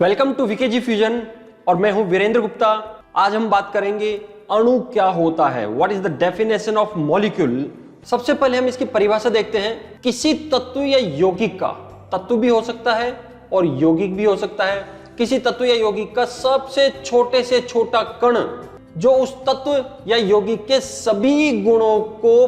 Welcome to वीकेजी fusion और मैं हूं वीरेंद्र गुप्ता। आज हम बात करेंगे अणु क्या होता है, what is the definition of molecule. सबसे पहले हम इसकी परिभाषा देखते हैं। किसी तत्व या यौगिक का, तत्व भी हो सकता है और यौगिक भी हो सकता है, किसी तत्व या यौगिक का सबसे छोटे से छोटा कण जो उस तत्व या यौगिक के सभी गुणों को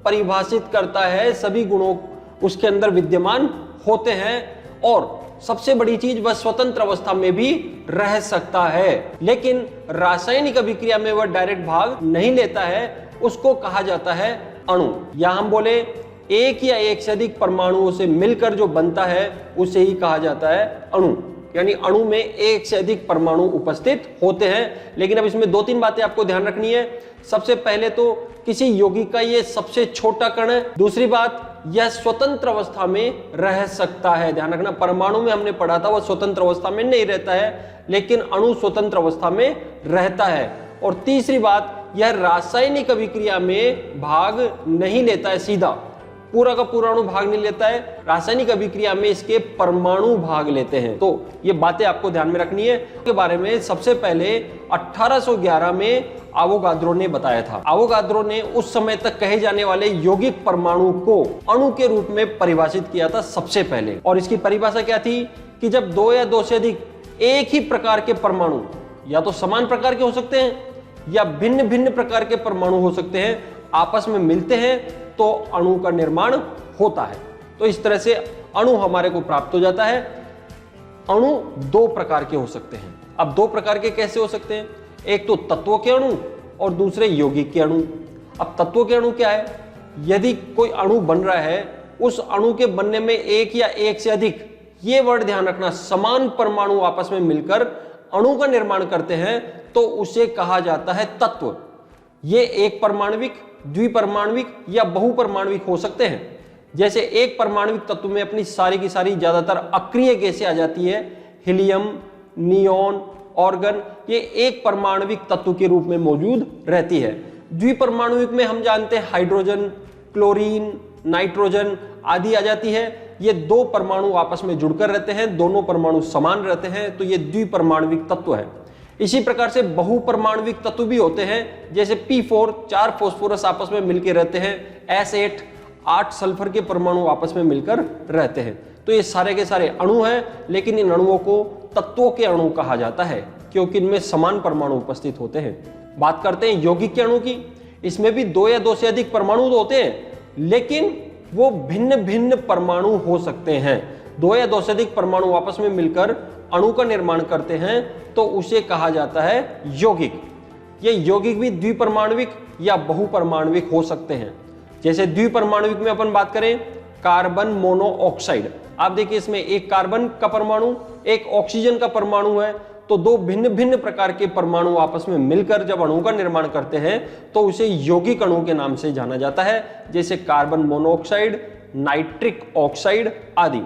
परिभाषित करता है, सभी गुणों उसके अंदर विद्यमान होते हैं और सबसे बड़ी चीज वह स्वतंत्र अवस्था में भी रह सकता है, लेकिन रासायनिक अभिक्रिया में वह डायरेक्ट भाग नहीं लेता है, उसको कहा जाता है अणु। या हम बोले एक या एक से अधिक परमाणुओं से मिलकर जो बनता है उसे ही कहा जाता है अणु। यानी अणु में एक से अधिक परमाणु उपस्थित होते हैं। लेकिन अब इसमें दो तीन बातें आपको ध्यान रखनी है। सबसे पहले तो किसी यौगिक का ये सबसे छोटा कण है। दूसरी बात, यह स्वतंत्र अवस्था में रह सकता है। ध्यान रखना, परमाणु में हमने पढ़ा था वह स्वतंत्र अवस्था में नहीं रहता है, लेकिन अणु स्वतंत्र अवस्था में रहता है। और तीसरी बात, यह रासायनिक अभिक्रिया में भाग नहीं लेता है, सीधा पूरा का पूरा अणु भाग नहीं लेता है, रासायनिक अभिक्रिया में इसके परमाणु भाग लेते हैं। तो ये बातें आपको ध्यान में रखनी है। के बारे में सबसे पहले 1811 में आवोगाद्रो ने बताया था। आवोगाद्रो ने उस समय तक कहे जाने वाले यौगिक परमाणु को अणु के रूप में परिभाषित किया था सबसे पहले। और इसकी परिभाषा क्या थी कि जब दो या दो से अधिक एक ही प्रकार के परमाणु या तो समान प्रकार के हो सकते हैं या भिन्न भिन्न प्रकार के परमाणु हो सकते हैं, आपस में मिलते हैं तो अणु का निर्माण होता है। तो इस तरह से अणु हमारे को प्राप्त हो जाता है। अणु दो प्रकार के हो सकते हैं। अब दो प्रकार के कैसे हो सकते हैं? एक तो तत्वों के अणु और दूसरे यौगिक के अणु। अब तत्वों के अणु क्या है? यदि कोई अणु बन रहा है, उस अणु के बनने में एक या एक से अधिक, ये वर्ड ध्यान रखना, समान परमाणु आपस में मिलकर अणु का निर्माण करते हैं तो उसे कहा जाता है तत्व। ये एक परमाणविक, द्विपरमाणविक या बहुपरमाणविक हो सकते हैं। जैसे एक परमाणविक तत्व में अपनी सारी की सारी ज्यादातर अक्रिय गैसें आ जाती है, हीलियम, नियोन, ऑर्गन, ये एक परमाणविक तत्व के रूप में मौजूद रहती है। द्विपरमाणविक में हम जानते हैं हाइड्रोजन, क्लोरीन, नाइट्रोजन आदि आ जाती है। ये दो परमाणु आपस में जुड़कर रहते हैं, दोनों परमाणु समान रहते हैं, तो ये द्विपरमाणविक तत्व है। इसी प्रकार से बहुपरमाणविक तत्व भी होते हैं, जैसे P4 4 फास्फोरस आपस में मिलकर रहते हैं, S8 8 सल्फर के परमाणु आपस में मिलकर रहते हैं। तो ये सारे के सारे अणु हैं, लेकिन इन अणुओं को तत्वों के अणु कहा जाता है क्योंकि इनमें समान परमाणु उपस्थित होते हैं। बात करते हैं यौगिक के अणु की। इसमें भी दो या दो से अधिक परमाणु तो होते हैं, लेकिन वो भिन्न भिन्न परमाणु हो सकते हैं। दो या दो से अधिक परमाणु आपस में मिलकर अणु का निर्माण करते हैं तो उसे कहा जाता है यौगिक। ये यौगिक भी द्विपरमाणविक या बहुपरमाणविक हो सकते हैं। जैसे द्विपरमाणविक में अपन बात करें कार्बन मोनोऑक्साइड, आप देखिए इसमें एक कार्बन का परमाणु, एक ऑक्सीजन का परमाणु है, तो दो भिन्न भिन्न प्रकार के परमाणु आपस में मिलकर जब अणु का निर्माण करते हैं तो उसे यौगिक अणु के नाम से जाना जाता है, जैसे कार्बन मोनोऑक्साइड, नाइट्रिक ऑक्साइड आदि।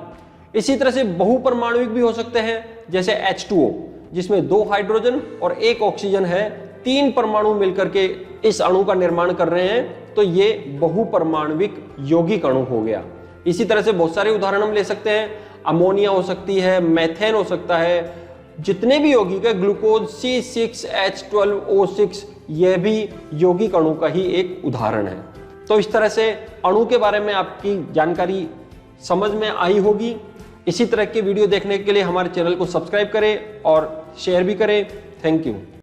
इसी तरह से बहुपरमाणविक भी हो सकते हैं, जैसे H2O, जिसमें दो हाइड्रोजन और एक ऑक्सीजन है, तीन परमाणु मिलकर के इस अणु का निर्माण कर रहे हैं, तो ये बहुपरमाणविक यौगिक अणु हो गया। इसी तरह से बहुत सारे उदाहरण हम ले सकते हैं। अमोनिया हो सकती है, मेथेन हो सकता है, जितने भी यौगिक है, ग्लूकोज C6H12O6, यह भी यौगिक अणु का ही एक उदाहरण है। तो इस तरह से अणु के बारे में आपकी जानकारी समझ में आई होगी। इसी तरह के वीडियो देखने के लिए हमारे चैनल को सब्सक्राइब करें और शेयर भी करें। Thank you.